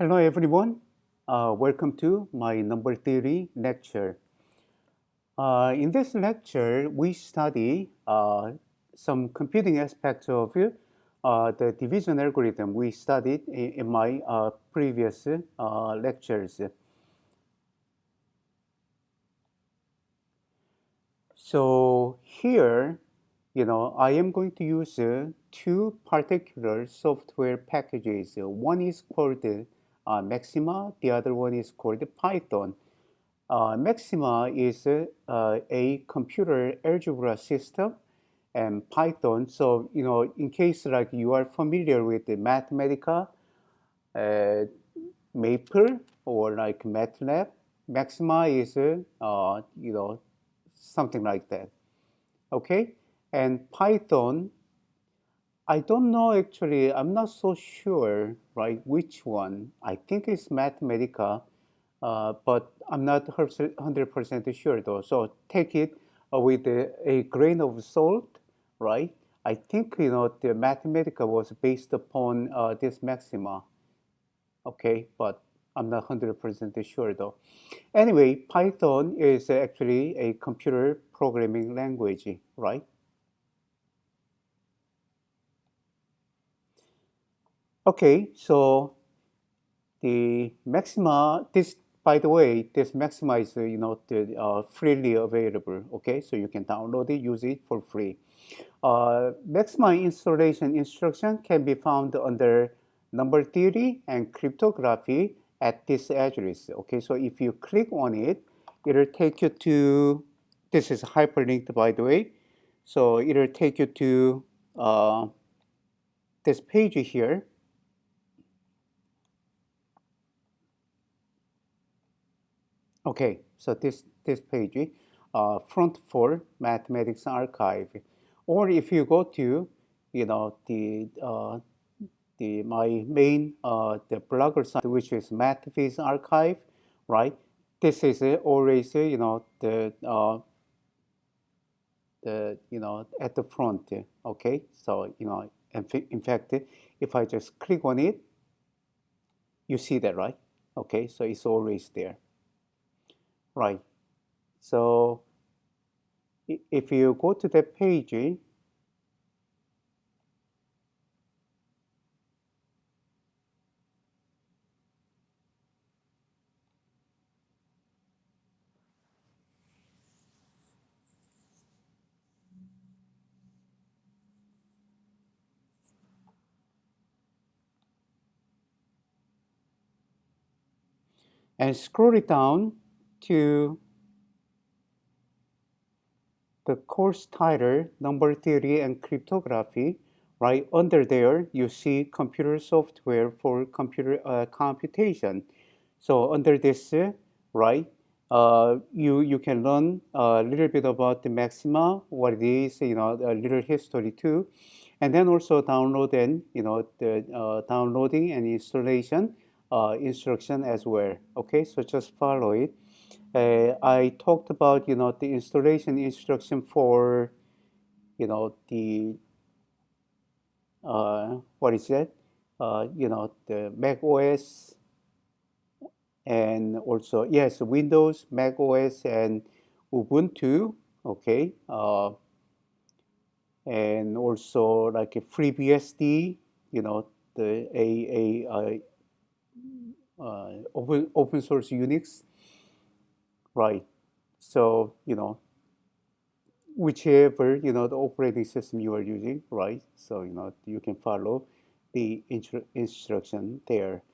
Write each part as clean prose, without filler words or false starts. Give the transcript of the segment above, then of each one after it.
Hello everyone. Welcome to my number theory lecture. In this lecture, we study some computing aspects of the division algorithm we studied in my previous lectures. So here, I am going to use two particular software packages. One is called Maxima, the other one is called Python. Maxima is a computer algebra system and Python. So, in case like you are familiar with the Mathematica, uh, Maple, or like MATLAB, Maxima is, something like that. Okay. And Python, I don't know actually, I'm not so sure, right, which one. I think it's Mathematica, but I'm not 100% sure though. So take it with a grain of salt, right? I think, the Mathematica was based upon this Maxima, okay, but I'm not 100% sure though. Anyway, Python is actually a computer programming language, right? Okay, so the Maxima, this, by the way, this Maxima is, freely available. Okay, so you can download it, use it for free. Maxima installation instruction can be found under number theory and cryptography at this address. Okay, so if you click on it, it'll take you to, this is hyperlinked by the way, so it'll take you to this page here. Okay, so this page, front for mathematics archive, or if you go to, the my main the blogger site, which is MathViz archive, right? This is always the at the front. Okay, so in fact, if I just click on it, you see that, right? Okay, so it's always there, right? So if you go to that page and scroll it down to the course title, Number Theory and Cryptography, right under there, you see computer software for computer computation. So under this, right, you can learn a little bit about the Maxima, what it is, a little history too, and then also download and the downloading and installation instruction as well. Okay, so just follow it. I talked about the installation instruction for the what is that? The Mac OS and also yes, Windows, Mac OS, and Ubuntu. Okay, and also like a FreeBSD. The open source Unix, right? So whichever the operating system you are using, right? So you can follow the instruction there.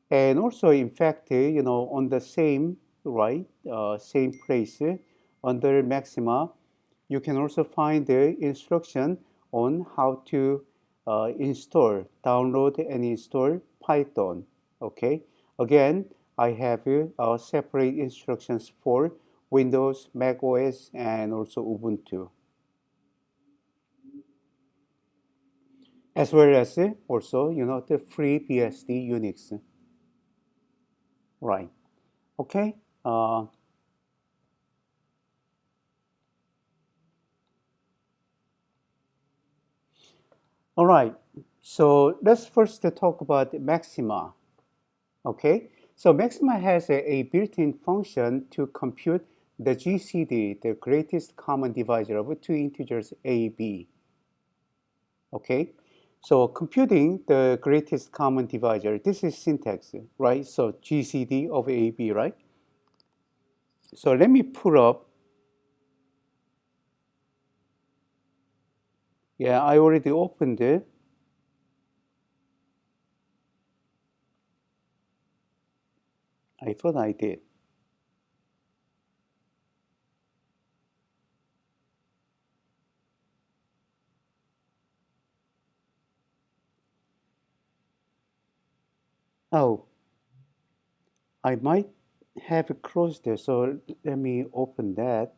And also, in fact, on the same, right, same place, under Maxima, you can also find the instruction on how to install, download and install Python. Okay. Again, I have separate instructions for Windows, Mac OS, and also Ubuntu, as well as also the free BSD Unix. Right. Okay. All right. So let's first talk about Maxima. Okay, so Maxima has a built-in function to compute the GCD, the greatest common divisor of two integers a, b. Okay, so computing the greatest common divisor, this is syntax, right? So GCD of a, b, right? So let me put up, yeah, I already opened it. I thought I did. Oh, I might have it closed there, so let me open that.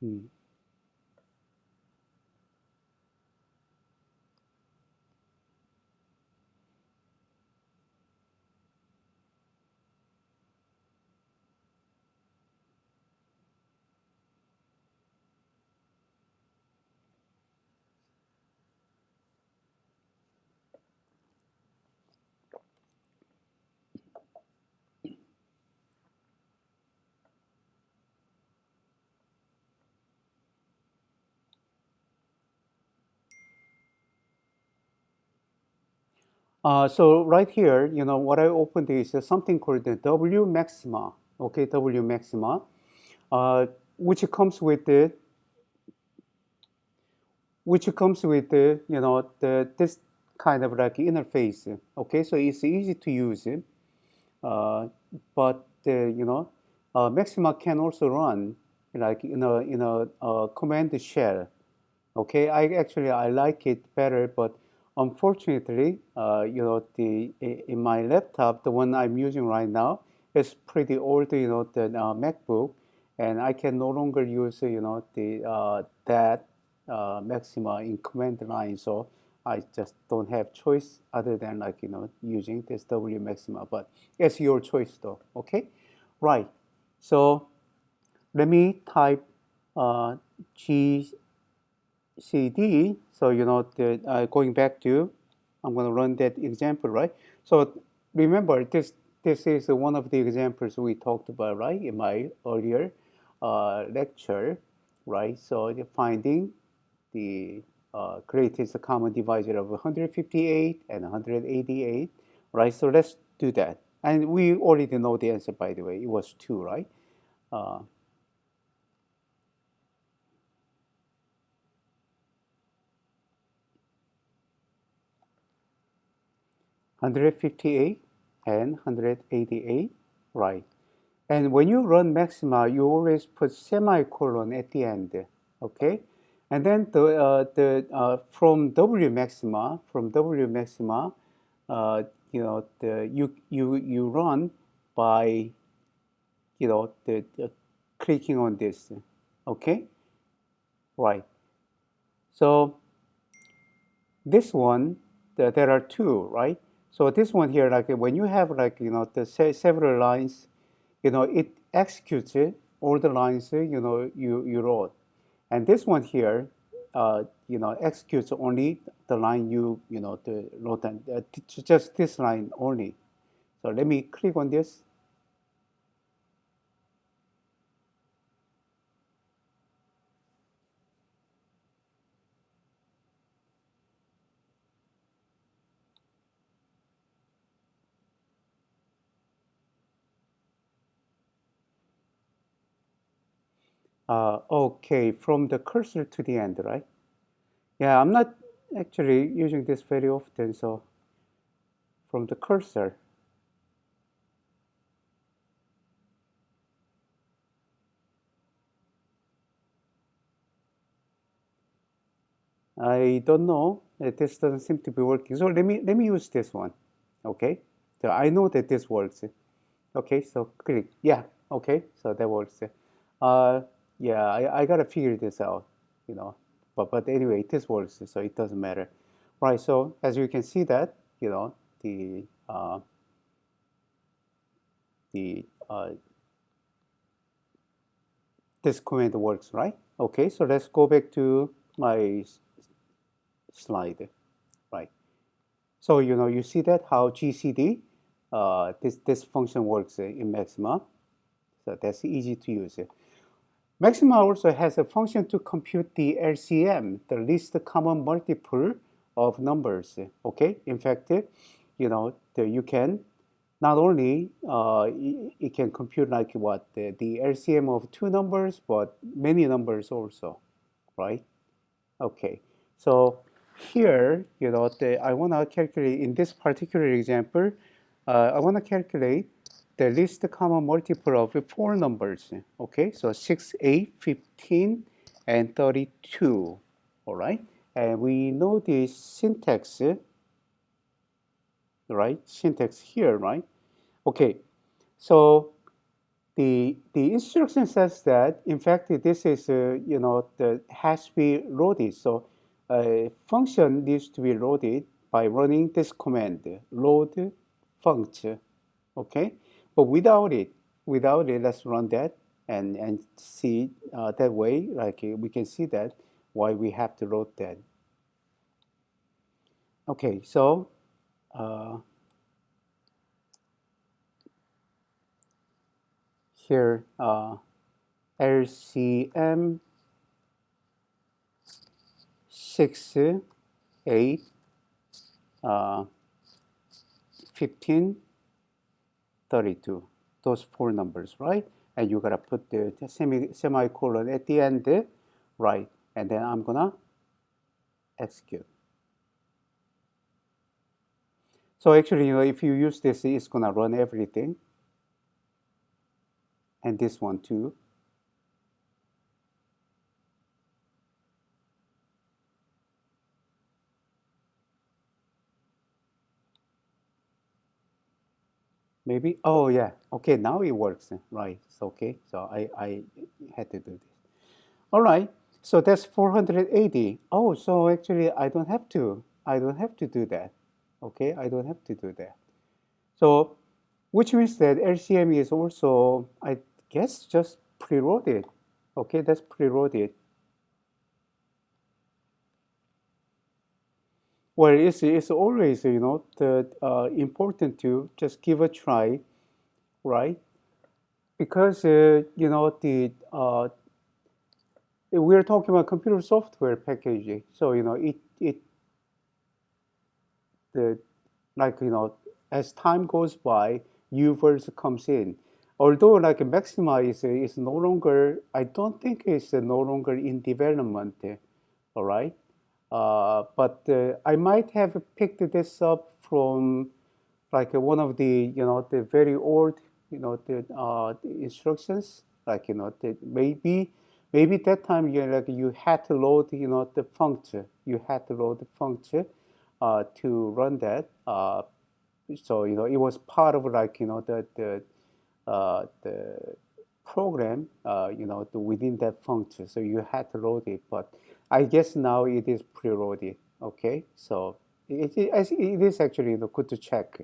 Hmm. So right here, what I opened is something called the W maxima. Okay, W maxima, uh, which comes with the this kind of like interface. Okay, so it's easy to use. Uh, but Maxima can also run like in a command shell. Okay, I like it better, but unfortunately, the in my laptop, the one I'm using right now, is pretty old. The MacBook, and I can no longer use the that Maxima in command line. So I just don't have choice other than like using this W Maxima. But it's your choice though. Okay, right. So let me type G CD. So, going back to, I'm going to run that example, right? So remember, this is one of the examples we talked about, right, in my earlier lecture, right? So finding the greatest common divisor of 158 and 188, right? So let's do that. And we already know the answer, by the way. It was 2, right? Uh, 158 and 188, right? And when you run Maxima, you always put semicolon at the end, okay? And then from W Maxima, you run by the clicking on this, okay? Right. So this one, there are two, right? So this one here, like when you have like the several lines, it executes it, all the lines you wrote, and this one here, executes only the line the wrote down, just this line only. So let me click on this. Okay, from the cursor to the end, right? Yeah, I'm not actually using this very often, so from the cursor. I don't know. This doesn't seem to be working. So let me use this one. Okay. So I know that this works. Okay. So click. Yeah. Okay. So that works. Uh, yeah. I gotta figure this out. You know. But anyway, this works. So it doesn't matter. Right. So as you can see that the the this command works, right? Okay, so let's go back to my slide, right? So you see that how GCD, this function works in Maxima. So that's easy to use. Maxima also has a function to compute the LCM, the least common multiple of numbers. Okay, in fact, you can not only it can compute like what the LCM of two numbers, but many numbers also, right? Okay, so here, I want to calculate, in this particular example, I want to calculate the least common multiple of four numbers. Okay, so 6, 8, 15, and 32. All right, and we know the syntax, right? Syntax here, right? Okay, so the instruction says that in fact this is the has to be loaded. So a function needs to be loaded by running this command load funct. Okay, but without it, let's run that and see that way. Like we can see that why we have to load that. Okay, so uh, here LCM 6, 8, 15, 32. Those four numbers, right? And you gotta put the semicolon at the end, right? And then I'm gonna execute. So actually, if you use this, it's gonna run everything. And this one too. Maybe, oh yeah, okay, now it works, right? It's okay, so I had to do this. All right, so that's 480. Oh, so actually I don't have to do that. Okay, I don't have to do that. So, which means that LCM is also, I guess, just preloaded. Okay, that's preloaded. Well, it's always, important to just give a try, right? Because, we're talking about computer software packaging. So, the, like, as time goes by, new version comes in. Although like Maxima is no longer, I don't think it's no longer in development, all right? But I might have picked this up from like one of the very old, the instructions, like, maybe that time you had to load, the function, you had to load the function to run that. So it was part of like the program within that function, so you had to load it. But I guess now it is preloaded. Okay, so it is actually good to check.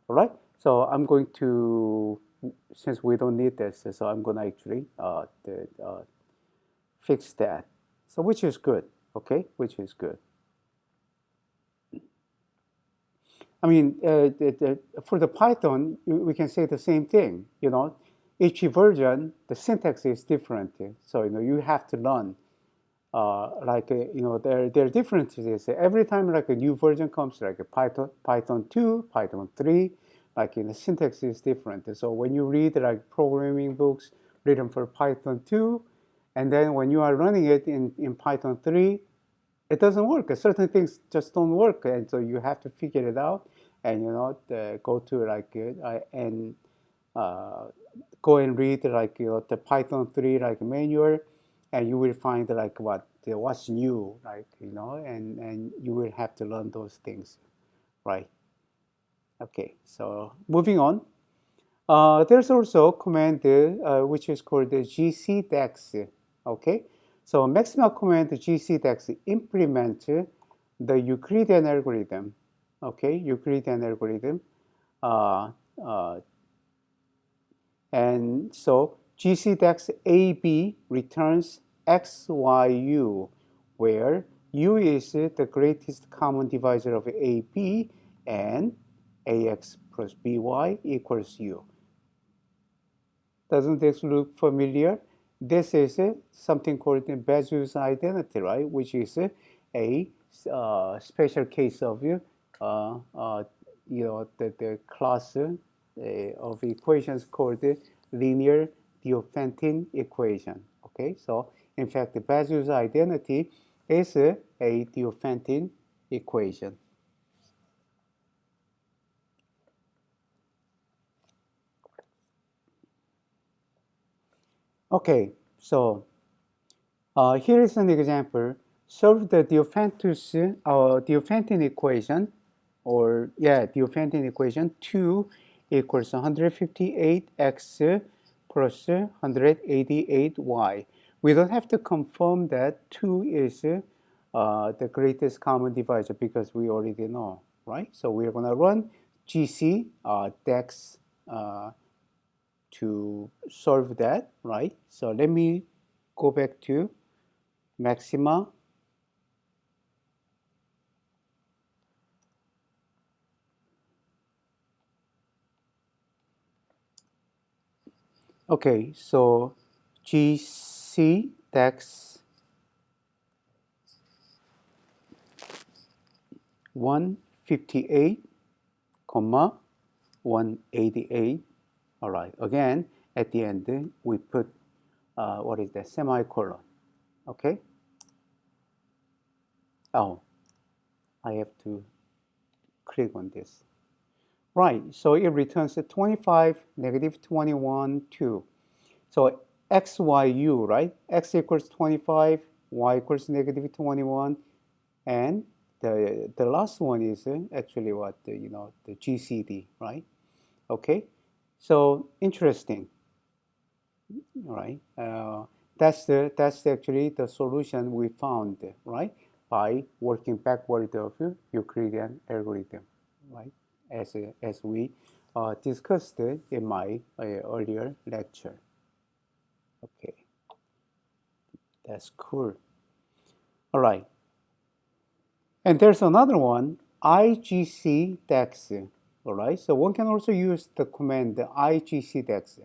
All right, so I'm going to, since we don't need this, so I'm going to actually fix that. So which is good. Okay, which is good. I mean, for the Python, we can say the same thing. Each version, the syntax is different. So you have to learn. There are differences. Every time like a new version comes, like a Python 2, Python 3, like the syntax is different. So when you read like programming books written for Python 2, and then when you are running it in Python 3, it doesn't work. Certain things just don't work, and so you have to figure it out, and go to like and uh, go and read like the Python 3 like manual, and you will find like what's new, like and you will have to learn those things, right? Okay, so moving on. There's also a command which is called the gcdex. Okay, so Maxima command gcdex implement the Euclidean algorithm. Okay, Euclidean algorithm. Uh, uh, and so GCDEX AB returns XYU, where U is the greatest common divisor of AB and AX plus BY equals U. Doesn't this look familiar? This is something called the Bezoar's identity, right? Which is a special case of the class of equations called the linear Diophantine equation. Okay, so in fact, the Bezoar's identity is a Diophantine equation. Okay, so here is an example. Solve the Diophantine equation, Diophantine equation 2 equals 158x plus 188y. We don't have to confirm that 2 is the greatest common divisor because we already know, right? So we're going to run GC DEX to solve that, right? So let me go back to Maxima. Okay, so GC DEX 158, 188. All right, again, at the end, we put, what is that, semicolon, okay? Oh, I have to click on this. Right, so it returns 25, negative 21, 2. So XYU, right? X equals 25, Y equals negative 21, and the last one is actually what, the GCD, right? Okay, so interesting, right? That's actually the solution we found, right? By working backward of Euclidean algorithm, right? As we discussed in my earlier lecture. Okay, that's cool. All right, and there's another one, IGC DEX. All right, so one can also use the command IGC DEX.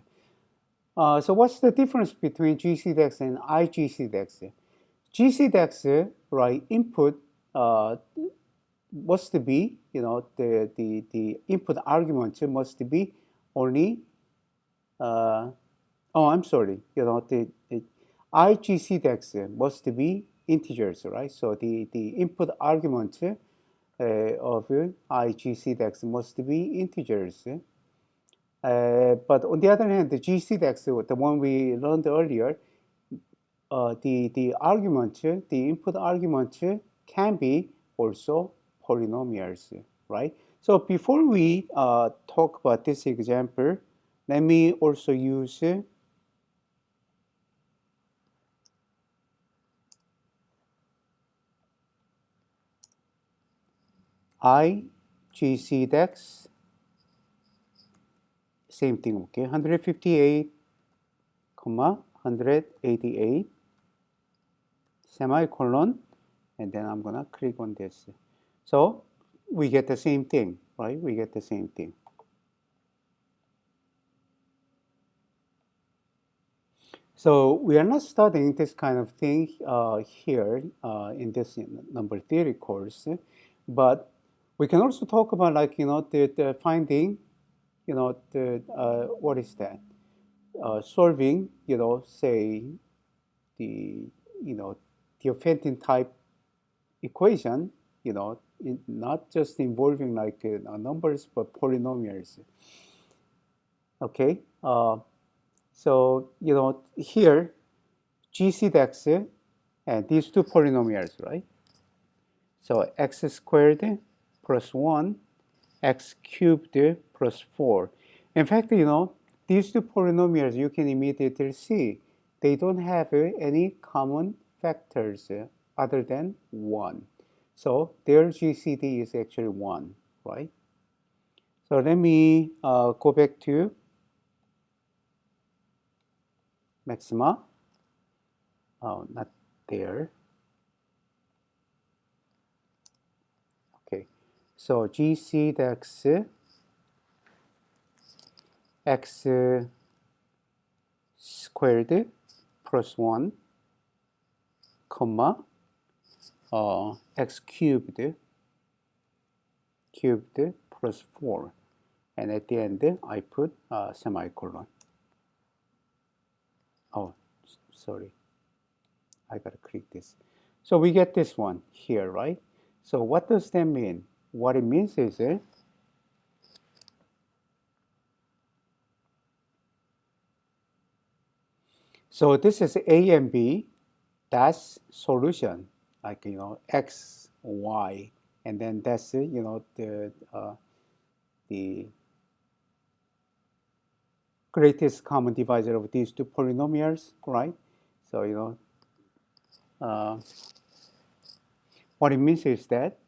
So what's the difference between GCDEX and IGCDEX? GCDEX, right, input must be, the input argument must be only, I'm sorry, the IGCDEX must be integers, right? So the input argument of IGCDEX must be integers. But on the other hand, the GCDEX, the one we learned earlier, the argument, the input argument can be also polynomials, right? So before we talk about this example, let me also use IGCDEX, same thing, okay, 158, 188, semicolon, and then I'm gonna click on this. So we get the same thing, right? We get the same thing. So we are not studying this kind of thing here in this number theory course, but we can also talk about the finding, what is that? Solving, say the, Diophantine type equation, not just involving numbers, but polynomials. Okay, so here GCDEX and these two polynomials, right? So x squared plus 1, x cubed plus 4. In fact, these two polynomials you can immediately see they don't have any common factors other than 1. So their GCD is actually 1, right? So let me go back to Maxima. Oh, not there. Okay. So GC x x squared plus 1, comma, x cubed plus 4. And at the end, I put semicolon. Oh, sorry. I gotta click this. So we get this one here, right? So what does that mean? What it means is so this is A and B, that's solution, like, X, Y, and then that's, the greatest common divisor of these two polynomials, right? So, what it means is that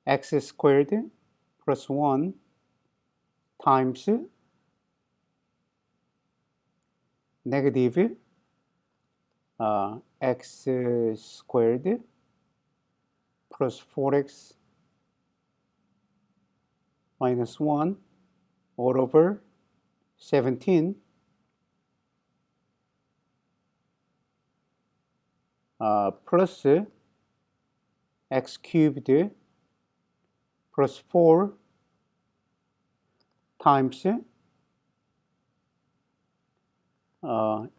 x squared plus 1 times negative x squared plus 4x minus 1 all over 17 plus x cubed plus 4 times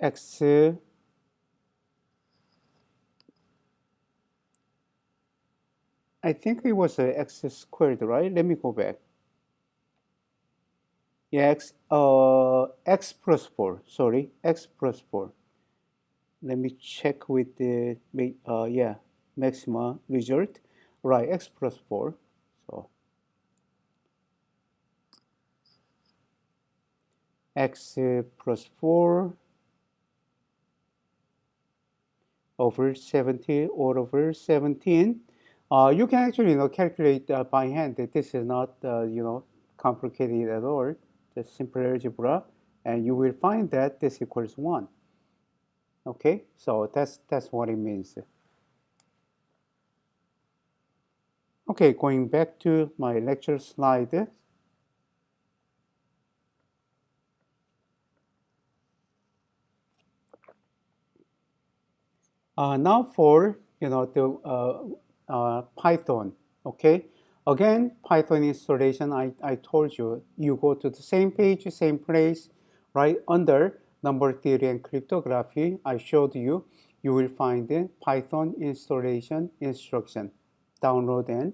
x I think it was x squared, right? Let me go back. Yeah, x plus 4. Sorry, x plus 4. Let me check with the yeah, Maxima result. Right, x plus 4. So x plus 4 over 70 all over 17. You can actually, calculate by hand. This is not, complicated at all. Just simple algebra, and you will find that this equals 1. Okay, so that's what it means. Okay, going back to my lecture slide. Now for the Python. Okay, again, Python installation. I told you, you go to the same page, same place, right under number theory and cryptography. I showed you. You will find the Python installation instruction. Download and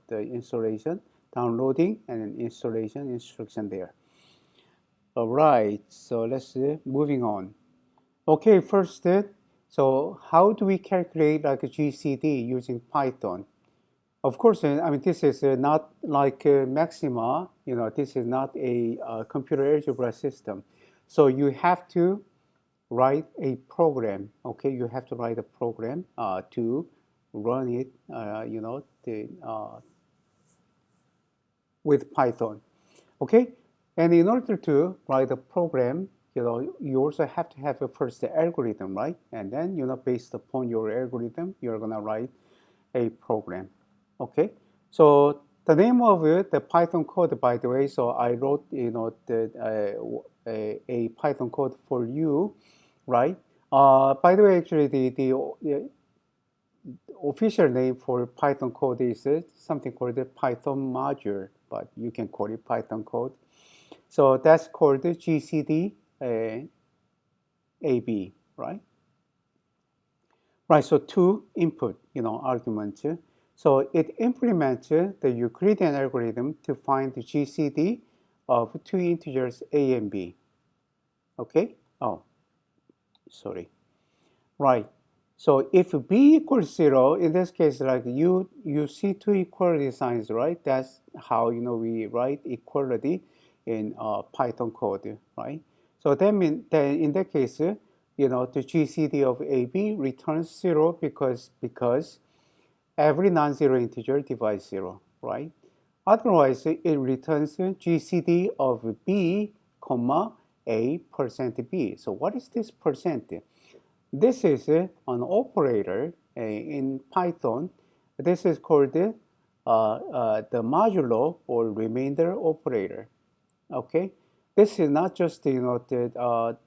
the installation, downloading and installation instruction there. All right, so let's moving on. Okay, first, so how do we calculate like a GCD using Python? Of course, I mean, this is not like Maxima, this is not a computer algebra system. So you have to write a program, okay? You have to write a program to run it, with Python, okay? And in order to write a program, you also have to have a first algorithm, right? And then, based upon your algorithm, you're gonna write a program, okay? So the name of it, the Python code, by the way, so I wrote, a Python code for you, right? By the way, actually, the official name for Python code is something called the Python module, but you can call it Python code. So that's called GCD AB, right? Right, so two input, arguments. So it implements the Euclidean algorithm to find the GCD of two integers a and b. Okay? Oh, sorry. Right. So if b equals 0, in this case, like you see two equality signs, right? That's how we write equality in Python code, right? So that means that in that case, the GCD of AB returns 0 because every non-zero integer divides 0, right? Otherwise, it returns GCD of B, comma, A percent B. So what is this percent? This is an operator in Python. This is called the modulo or remainder operator. Okay, this is not just the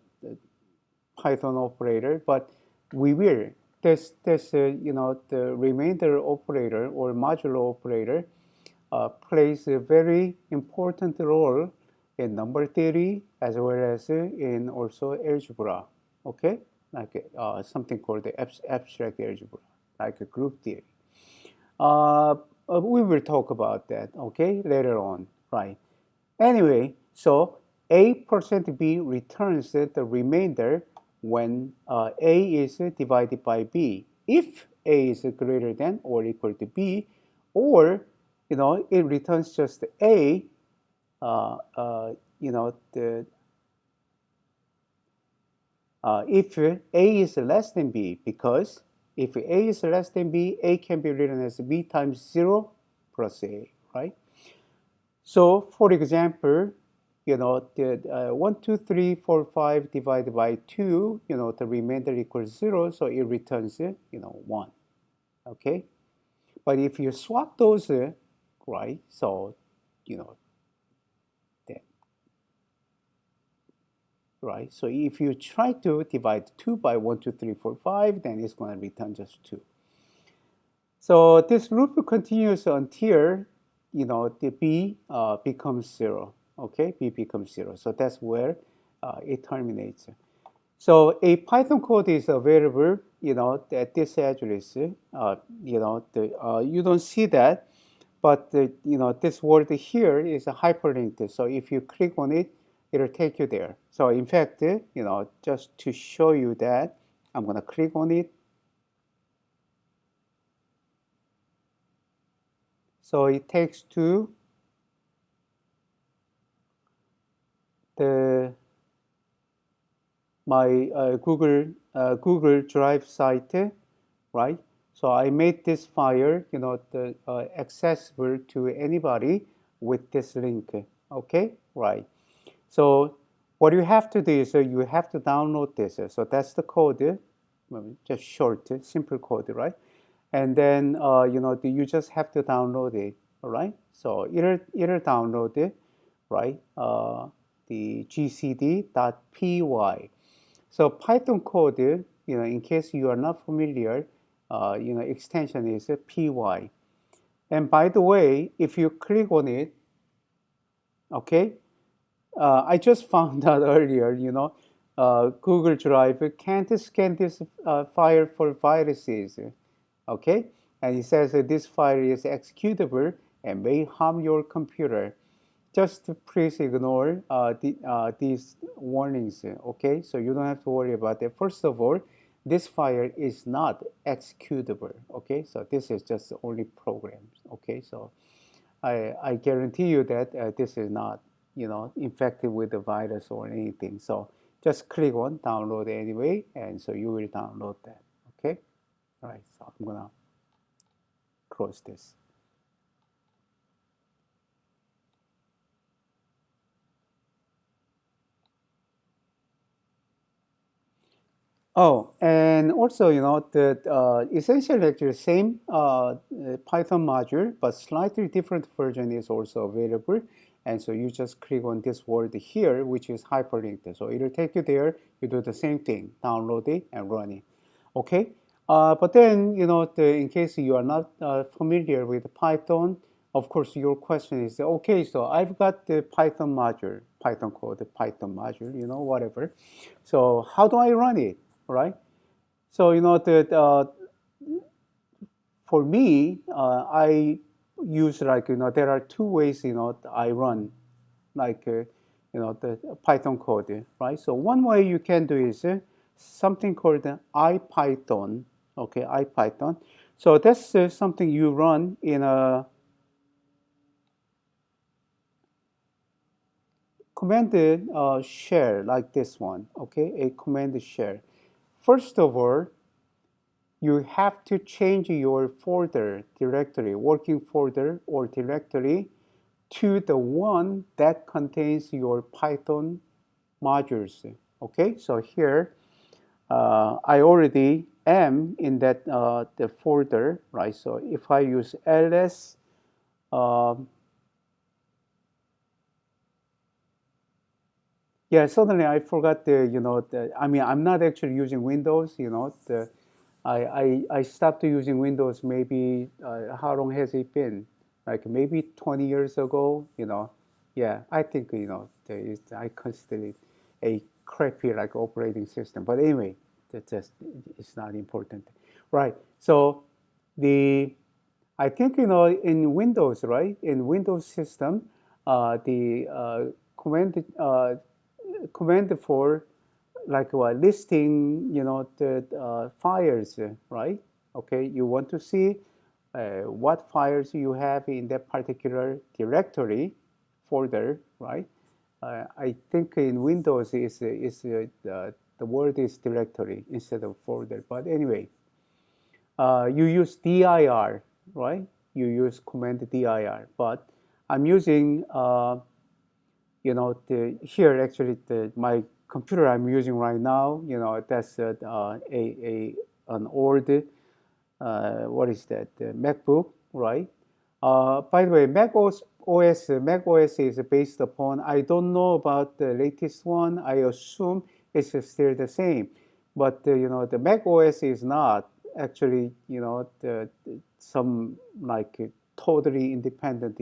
Python operator, but we will this the remainder operator or modulo operator plays a very important role in number theory as well as in also algebra. Okay, like something called the abstract algebra, like a group theory. We will talk about that, okay, later on, right? Anyway, so A percent B returns the remainder when A is divided by B. If A is greater than or equal to B, or it returns just A, if A is less than B, because if A is less than B, A can be written as B times 0 plus A, right? So, for example, the 1, 2, 3, 4, 5 divided by 2, the remainder equals 0, so it returns, 1, okay? But if you swap those, right, so, then, right? So if you try to divide 2 by 1, 2, 3, 4, 5, then it's going to return just 2. So this loop continues until, the B becomes 0, okay? B becomes 0. So that's where it terminates. So a Python code is available, at this address. You don't see that, but this word here is hyperlinked. So if you click on it, it'll take you there. So in fact, just to show you that, I'm going to click on it. So it takes to my Google Drive site, right? So I made this file, accessible to anybody with this link. Okay, right? So what you have to do is you have to download this. So that's the code, just short, simple code, right? And then you just have to download it, all right? So it'll download it, right? The gcd.py. So Python code, in case you are not familiar, extension is py. And by the way, if you click on it, okay, I just found out earlier, Google Drive can't scan this file for viruses, okay? And it says that this file is executable and may harm your computer. Just please ignore these warnings, okay? So you don't have to worry about that. First of all, this file is not executable, okay? So this is just only programs, okay? So I guarantee you that this is not, infected with the virus or anything. So just click on download anyway, and so you will download that, okay? All right, so I'm gonna close this. Oh, and also, the essentially actually same Python module, but slightly different version is also available. And so you just click on this word here, which is hyperlinked. So it'll take you there. You do the same thing, download it and run it. Okay. But then, in case you are not familiar with Python, of course, your question is, okay, so I've got the Python module, Python code, the Python module, whatever. So how do I run it, right? So, for me, I use there are two ways, I run the Python code, right? So one way you can do is something called IPython, okay, IPython. So that's something you run in a command shell like this one, okay, a command shell. first of all, you have to change your folder directory, working folder or directory, to the one that contains your Python modules. Okay, so here I already am in that the folder, right? So if I use ls, um, yeah, suddenly I forgot I mean, I'm not actually using Windows, I stopped using Windows maybe, how long has it been? Like maybe 20 years ago, Yeah, I think, I consider it a crappy like operating system. But anyway, that just, it's not important. Right. So the, I think, in Windows, right? In Windows system, the command for like listing, the files, right? Okay, you want to see what files you have in that particular directory folder, right? I think in Windows the word is directory instead of folder. But anyway, you use dir, right? You use command dir, but I'm using here actually my computer I'm using right now, that's an old what is that, MacBook, right? By the way, Mac OS is based upon, I don't know about the latest one. I assume it's still the same, but the Mac OS is not actually, some like totally independent,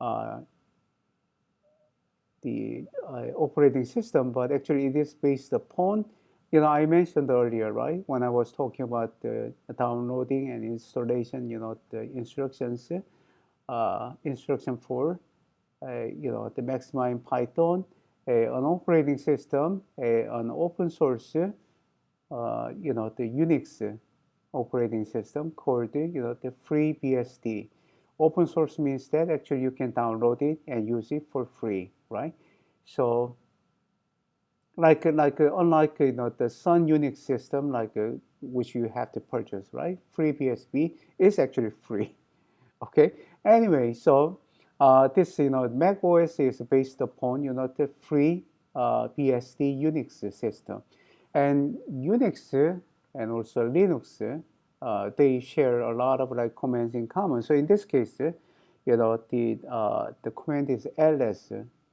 uh, the operating system, but actually it is based upon, I mentioned earlier, right, when I was talking about the downloading and installation, the instructions, instruction for, the Maxima in Python, an operating system, an open source, the Unix operating system called, the FreeBSD. Open source means that actually you can download it and use it for free, right? So, unlike the Sun Unix system, which you have to purchase, right? FreeBSD is actually free. Okay. Anyway, so this Mac OS is based upon the free BSD Unix system, and Unix and also Linux, they share a lot of like commands in common. So in this case, the command is ls.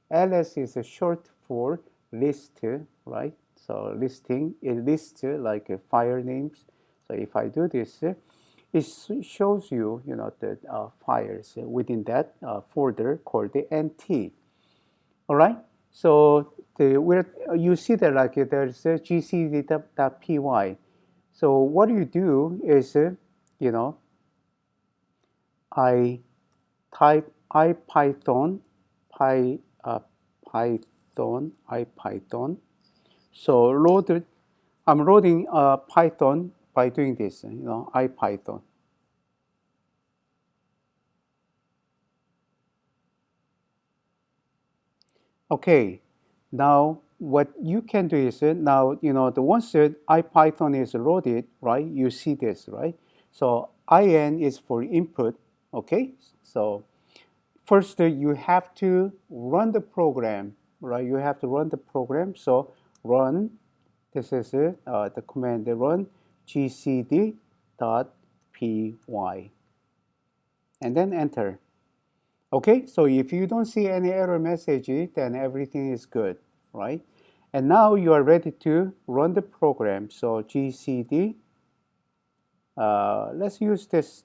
Ls is short for list, right? So listing, it lists like file names. So if I do this, it shows you, the files within that folder called the NT. All right. So you see that like there's a gcd.py. So what you do is, you know, I type ipython, py, ipython. So I'm loading Python by doing this, ipython. Okay, now what you can do is now the once the IPython is loaded, right? You see this, right? So in is for input. Okay, so first you have to run the program, right? You have to run the program. So run. This is the command. Run gcd.py and then enter. Okay, so if you don't see any error message, then everything is good, right? And now you are ready to run the program. So gcd, let's use this,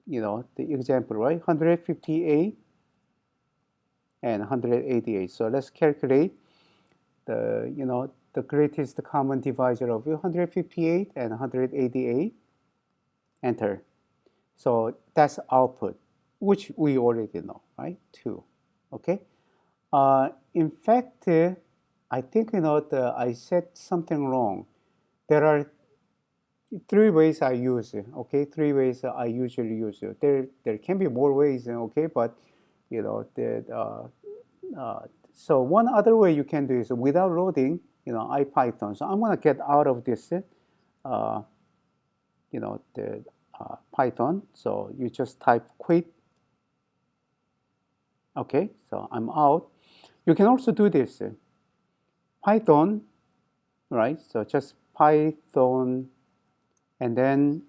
the example, right? 158 and 188. So let's calculate the greatest common divisor of 158 and 188. Enter. So that's output, which we already know, right? 2. Okay. In fact, I think I said something wrong. There are 3 ways I use it. Okay, 3 ways I usually use it. There can be more ways. Okay, but you know the so one other way you can do is without loading. IPython. So I'm going to get out of this, uh, the Python. So you just type quit. Okay, so I'm out. You can also do this. Python, right? So just Python and then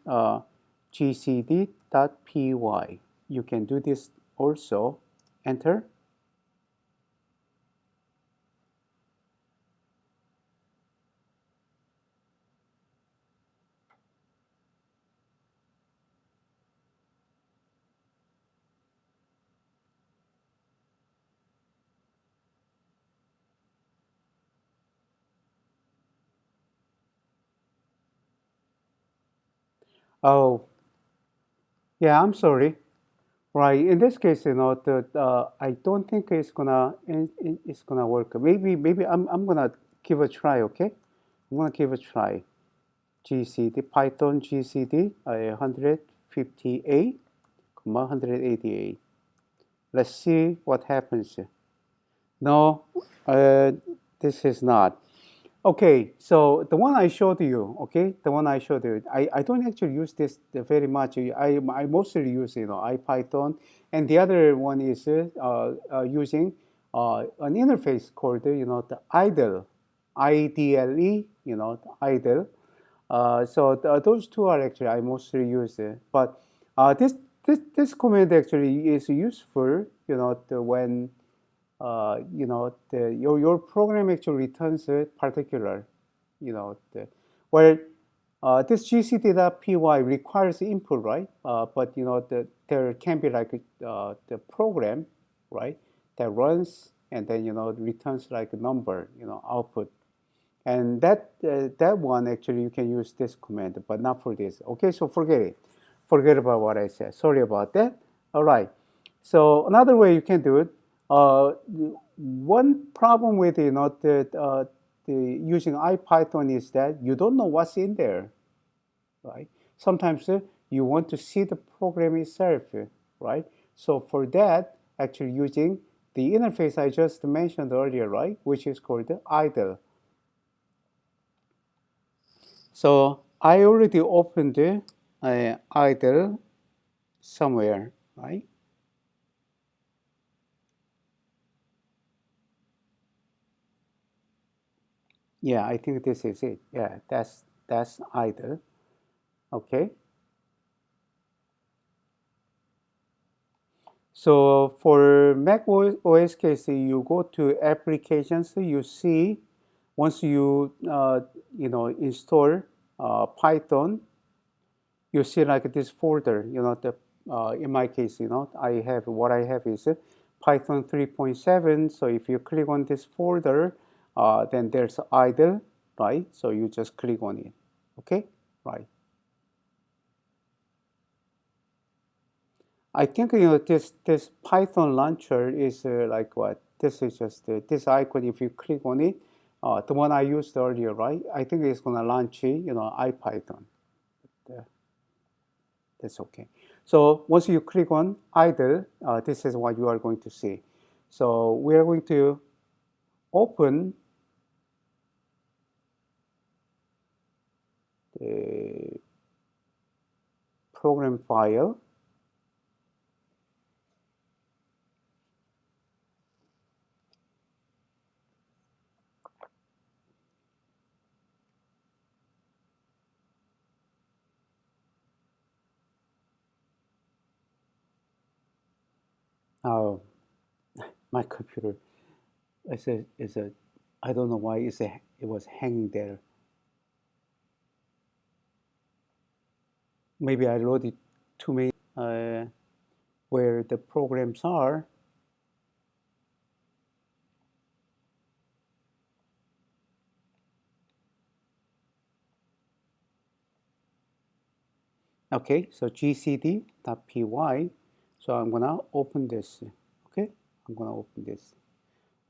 gcd.py. You can do this also. Enter. Oh, yeah, I'm sorry. Right. In this case, I don't think it's gonna work. Maybe I'm gonna give a try. Okay, I'm gonna give a try. GCD Python GCD 158, 188. Let's see what happens. No, this is not. Okay, so the one I showed you, okay, the one I showed you, I don't actually use this very much. I mostly use, IPython, and the other one is using an interface called, the idle, IDLE, the idle. So those two are actually I mostly use it. But this command actually is useful, when your program actually returns a particular, well, this gcd.py requires input, right? But there can be like the program, right, that runs and then returns like a number, output, and that one actually you can use this command, but not for this. Okay, so forget it. Forget about what I said. Sorry about that. All right. So another way you can do it. One problem with the using IPython is that you don't know what's in there, right? Sometimes you want to see the program itself, right? So for that, actually using the interface I just mentioned earlier, right, which is called idle. So I already opened idle somewhere, right? Yeah, I think this is it. Yeah, that's idle. Okay. So for Mac OS case, you go to applications. You see once you install Python, you see like this folder. In my case, I have is Python 3.7. So if you click on this folder, then there's idle, right? So you just click on it. Okay, right. I think this Python launcher is like what? This is just this icon. If you click on it, the one I used earlier, right? I think it's gonna launch IPython. Uh, That's okay. So once you click on idle, this is what you are going to see. So we are going to open the program file. Uh, my computer is a I don't know why it was hanging there. Maybe I loaded too many where the programs are. Okay, so gcd.py. So I'm gonna open this. Okay, I'm gonna open this.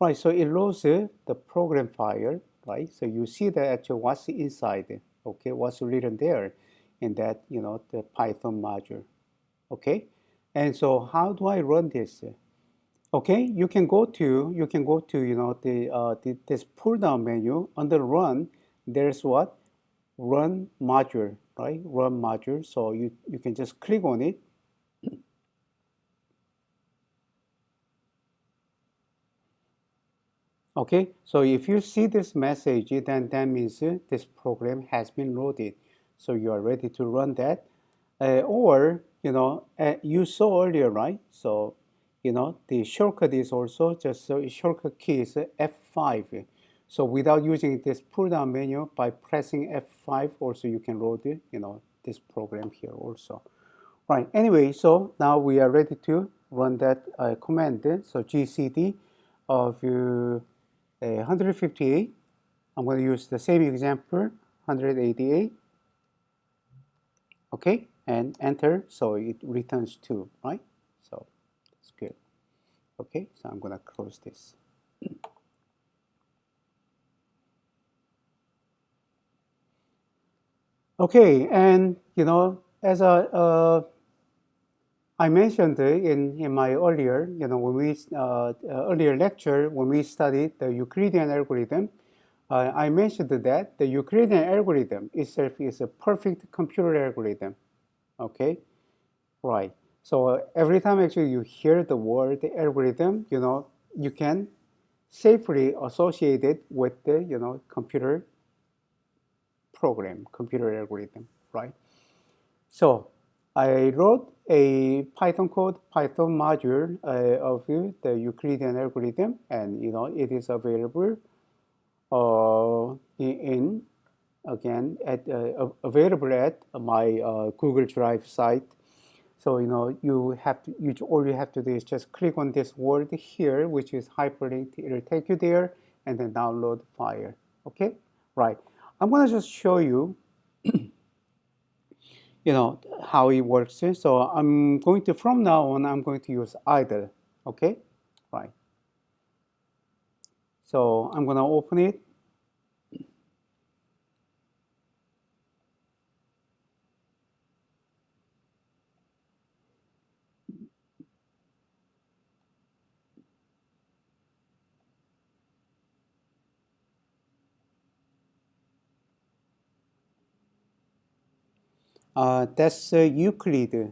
Right, so it loads the program file, right? So you see that actually what's inside, okay, what's written there in that, the Python module, okay? And so how do I run this? Okay, you can go to this pull down menu under run. There's what run module, right? Run module. So you can just click on it. Okay, so if you see this message, then that means this program has been loaded. So you are ready to run that. Or, you saw earlier, right? So, the shortcut is also just shortcut key is F5. So without using this pull down menu, by pressing F5, also you can load, this program here also. Right, anyway, so now we are ready to run that command. So GCD of 158. I'm going to use the same example, 188. Okay, and enter. So it returns 2, right? So that's good. Okay, so I'm going to close this. Okay, and as I mentioned in my earlier, when we earlier lecture when we studied the Euclidean algorithm, I mentioned that the Euclidean algorithm itself is a perfect computer algorithm. Okay, right. So every time actually you hear the word algorithm, you can safely associate it with the computer program, computer algorithm, right? So I wrote a Python code, Python module of the Euclidean algorithm, and it is available in again at available at my Google Drive site. So all you have to do is just click on this word here, which is hyperlinked. It'll take you there, and then download the file. Okay, right. I'm gonna just show you how it works. So I'm going to, from now on, I'm going to use idle. Okay, right. So I'm going to open it. That's Euclid.py.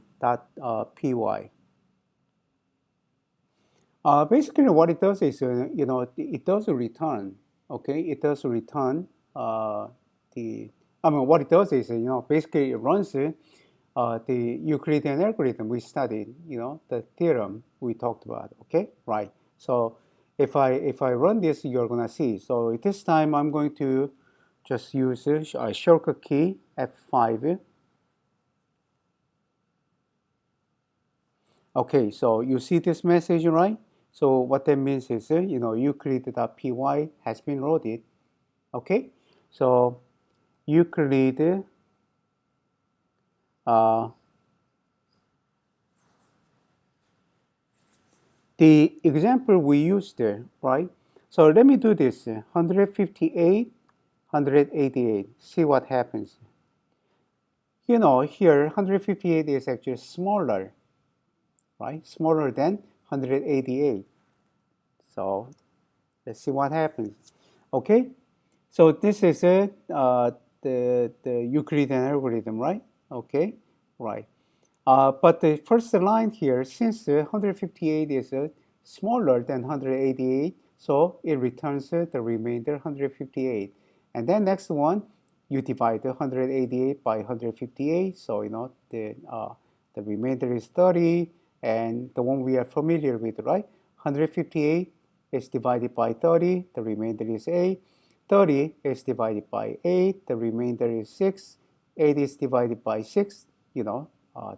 Basically, what it does is, it does return. Okay, it does return the. I mean, what it does is, basically it runs the Euclidean algorithm we studied. The theorem we talked about. Okay, right. So if I run this, you're gonna see. So this time I'm going to just use a shortcut key F5. Okay, so you see this message, right? So what that means is, Euclid.py has been loaded. Okay, so Euclid, uh, the example we used there, right? So let me do this, 158, 188, see what happens. Here 158 is actually smaller, right? Smaller than 188. So let's see what happens. Okay, so this is the Euclidean algorithm, right? Okay, right. But the first line here, since 158 is smaller than 188, so it returns the remainder 158. And then next one, you divide 188 by 158, so the remainder is 30, and the one we are familiar with, right? 158 is divided by 30, the remainder is 8. 30 is divided by 8, the remainder is 6. 8 is divided by 6, the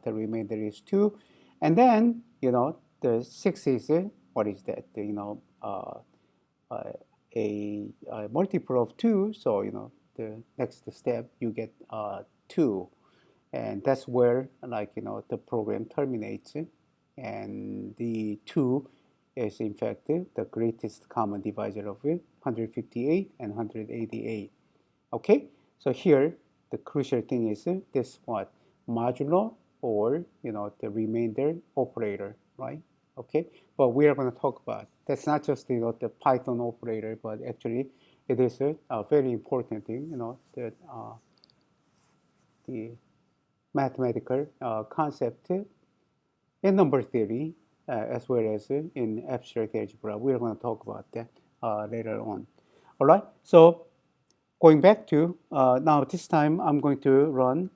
remainder is 2. And then, the 6 is, what is that? Uh, a multiple of 2. So, the next step, you get 2. And that's where, the program terminates. And the 2 is, in fact, the greatest common divisor of 158 and 188. Okay, so here the crucial thing is this what modulo or the remainder operator, right? Okay, but we are going to talk about that's not just the Python operator, but actually it is a very important thing. That the mathematical concept in number theory as well as in abstract algebra. We are going to talk about that later on. All right. So going back to now, this time I'm going to run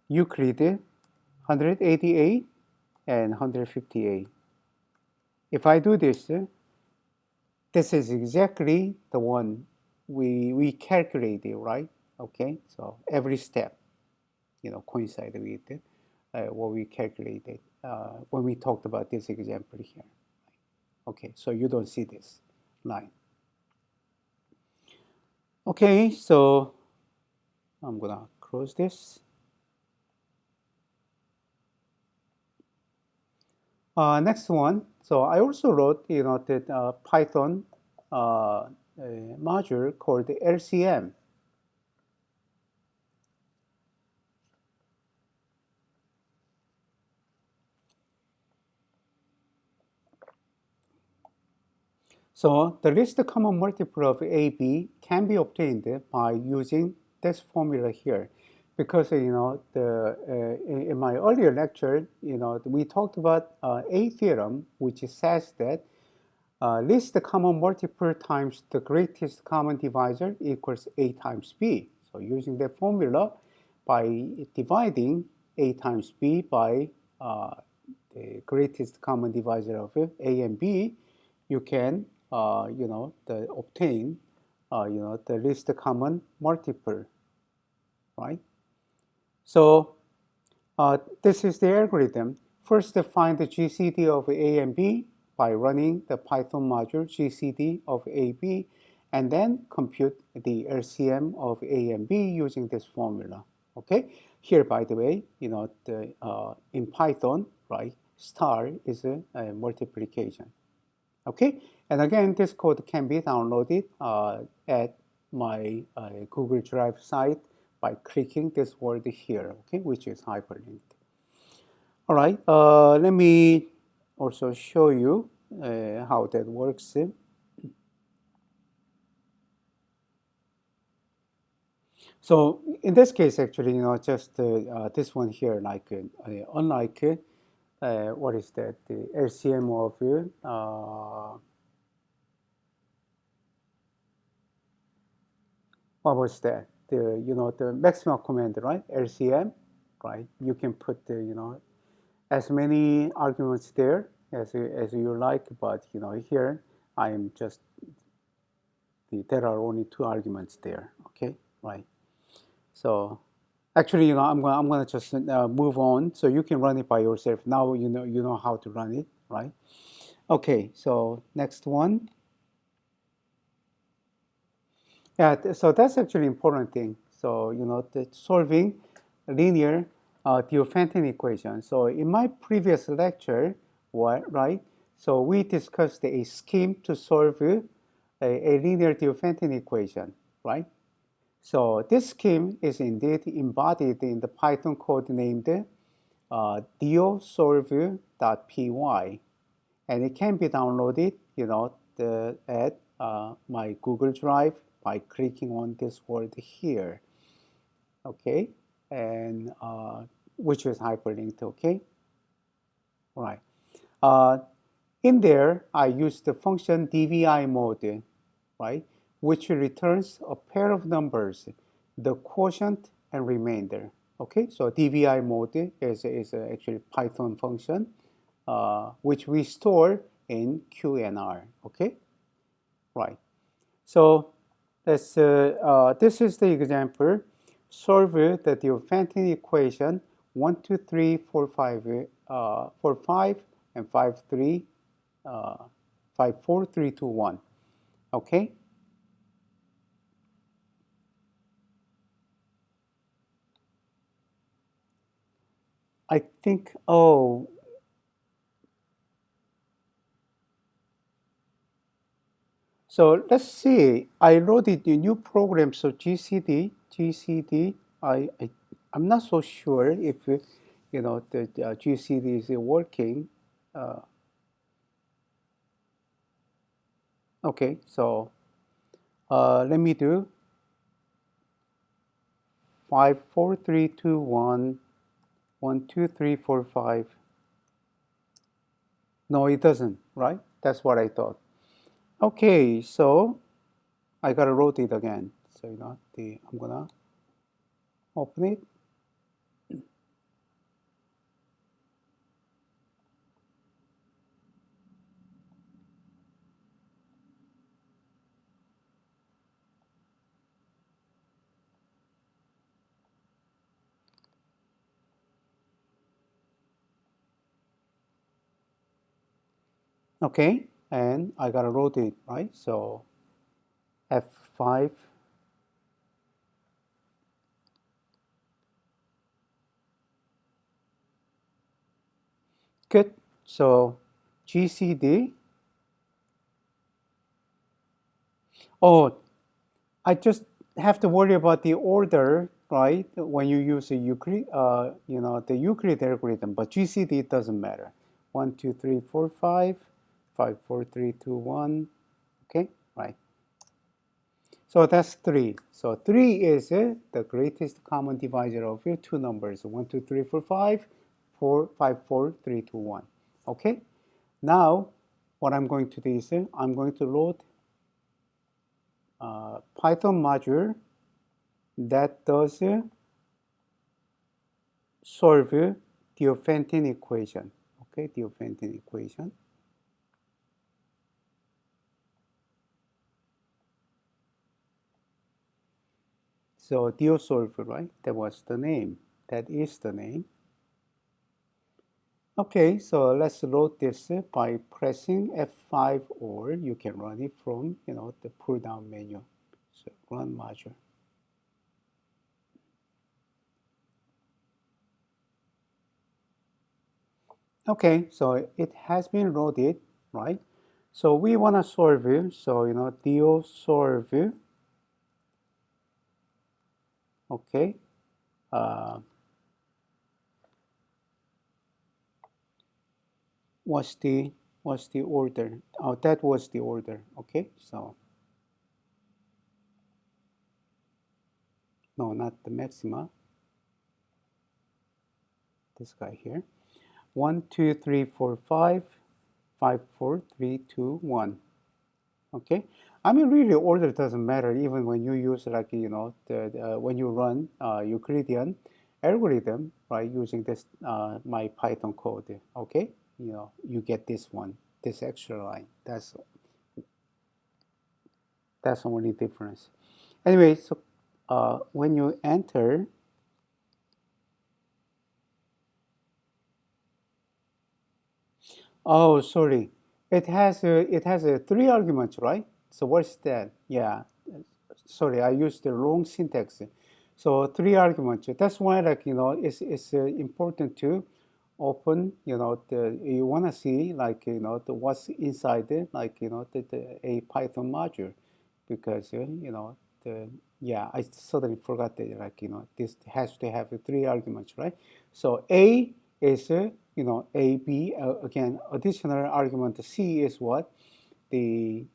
Euclid 188 and 158. If I do this, this is exactly the one we calculated, right? Okay, so every step, coincide with what we calculated when we talked about this example here. Okay, so you don't see this line. Okay, so I'm gonna close this. Next one. So I also wrote, that Python module called LCM. So the least common multiple of AB can be obtained by using this formula here, because in my earlier lecture, we talked about A theorem, which says that least common multiple times the greatest common divisor equals A times B. So using that formula, by dividing A times B by the greatest common divisor of A and B, you can obtain the least common multiple, right? So this is the algorithm. First, find the GCD of A and B by running the Python module GCD of AB, and then compute the LCM of A and B using this formula. Okay. Here, by the way, in Python, right, star is a multiplication. Okay, and again, this code can be downloaded at my Google Drive site by clicking this word here, okay, which is hyperlinked. All right, let me also show you how that works. So in this case, actually, just this one here, like unlike what is that? The LCM of what was that? The Maxima command, right? LCM, right? You can put as many arguments there as you like, but here I am just there are only two arguments there. Okay, right? So actually, I'm gonna just move on, so you can run it by yourself. Now you know how to run it, right? Okay, so next one. Yeah, so that's actually important thing. So, solving linear Diophantine equation. So in my previous lecture, right? So we discussed a scheme to solve a linear Diophantine equation, right? So this scheme is indeed embodied in the Python code named diosolve.py, and it can be downloaded, at my Google Drive by clicking on this word here, okay, and which is hyperlinked, okay, all right. In there, I use the function dvi mode, right, which returns a pair of numbers, the quotient and remainder. Okay, so dvi mode is actually Python function which we store in QNR. Okay, right. So this is the example. Solve the Diophantine equation 1, 2, 3, 4, 5, 4, 5, and 5, 3, 5, 4, 3, 2, 1. Okay. I think, oh, so let's see. I wrote a new program. So GCD. I'm not so sure if the GCD is working. Okay, so let me do 5, 4, 3, 2, 1, 1, 2, 3, 4, 5. No, it doesn't, right? That's what I thought. Okay, so I gotta rotate again. So I'm gonna open it. Okay, and I gotta rotate, right? So F5. Good. So GCD. Oh, I just have to worry about the order, right? When you use a Euclid, the Euclid algorithm, but GCD doesn't matter. 1, 2, 3, 4, 5, 5, 4, 3, 2, 1. Okay, right. So that's 3. So 3 is the greatest common divisor of your two numbers, 1, 2, 3, 4, 5, 4, 5, 4, 3, 2, 1. Okay, now what I'm going to do is I'm going to load Python module that does solve Diophantine equation. Okay, Diophantine equation. So DioSolve, right? That was the name. That is the name. Okay, so let's load this by pressing F5, or you can run it from the pull down menu. So run module. Okay, so it has been loaded, right? So we want to solve it. So DioSolve. Okay. Uh, what's the order? Oh, that was the order. Okay, so no, not the Maxima. This guy here. 1, 2, 3, 4, 5, 5, 4, 3, 2, 1. Okay, I mean really order doesn't matter even when you use like when you run Euclidean algorithm, right, using this my Python code. Okay, you get this one, this extra line. That's the only difference. Anyway, so when you enter, oh, sorry, it has a three arguments, right? So what's that? Yeah, sorry, I used the wrong syntax. So three arguments. That's why, like it's important to open. You want to see like what's inside it, like a Python module, because the yeah, I suddenly forgot that like this has to have three arguments, right? So A is A B again. Additional argument C is what the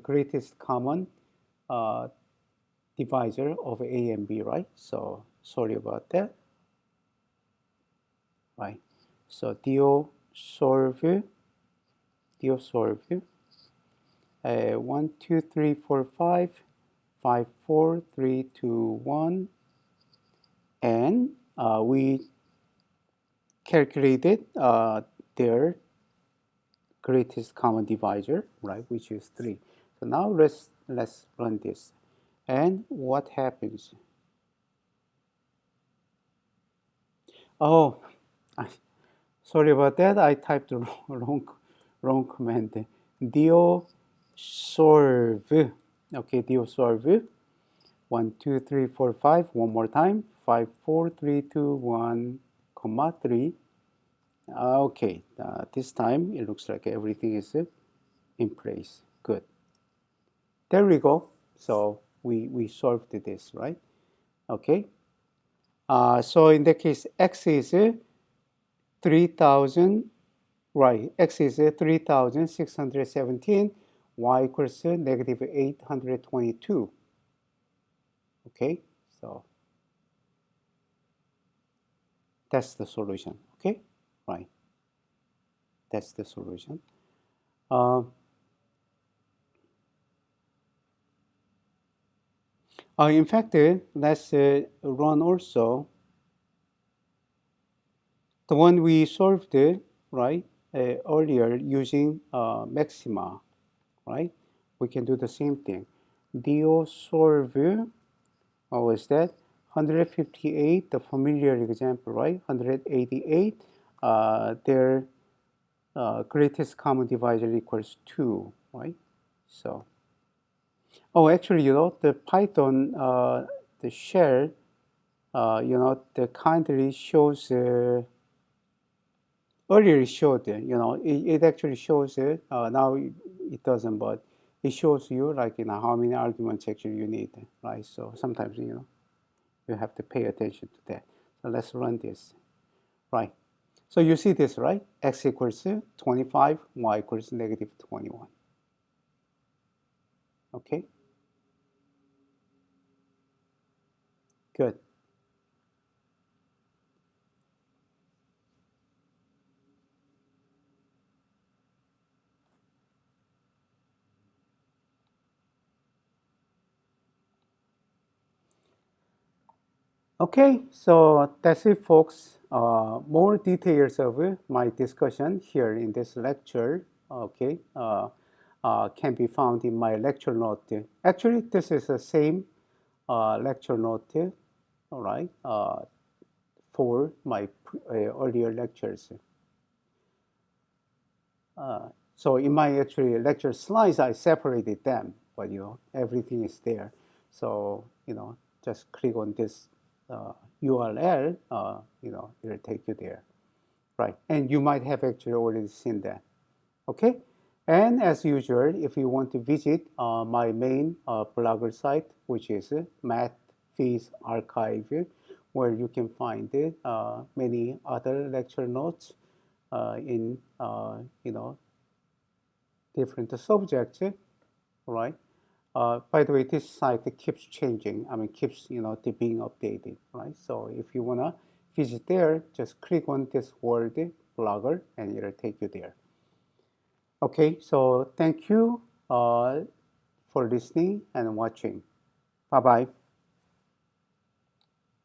greatest common uh, divisor of A and B, right? So sorry about that, right? So DioSolve 1, 2, 3, 4, 5, 5, 4, 3, 2, 1, and we calculated their greatest common divisor, right, which is 3. So now let's run this. And what happens? Oh, sorry about that. I typed the wrong command. Dio solve. Okay, Dio solve. 1, 2, 3, 4, 5. One more time. 5, 4, 3, 2, 1, comma 3. Okay, this time it looks like everything is in place. Good. There we go. So we solved this, right? Okay. So in that case, x is 3,000, right? X is 3,617. y equals negative 822. Okay, so that's the solution. Okay, right, that's the solution. Uh, in fact, let's run also the one we solved, right, earlier using Maxima, right? We can do the same thing. Do solve, what was that? 158, the familiar example, right? 188, their greatest common divisor equals 2, right? So, oh, actually, the Python, the shell, the kindly shows, earlier it showed, it actually shows it, now it doesn't, but it shows you like, how many arguments actually you need, right? So sometimes, you have to pay attention to that. So let's run this, right? So you see this, right? X equals 25, Y equals negative 21. Okay, good. Okay, so that's it, folks. More details of my discussion here in this lecture, okay, can be found in my lecture note. Actually, this is the same lecture note, all right, for my earlier lectures. So in my actually lecture slides, I separated them, but everything is there. So just click on this URL. It'll take you there, right? And you might have actually already seen that. Okay. And as usual, if you want to visit my main blogger site, which is Math Fees Archive, where you can find many other lecture notes in different subjects, right? By the way, this site keeps changing. I mean, keeps being updated, right? So if you wanna visit there, just click on this word blogger, and it'll take you there. Okay, so thank you for listening and watching. Bye bye.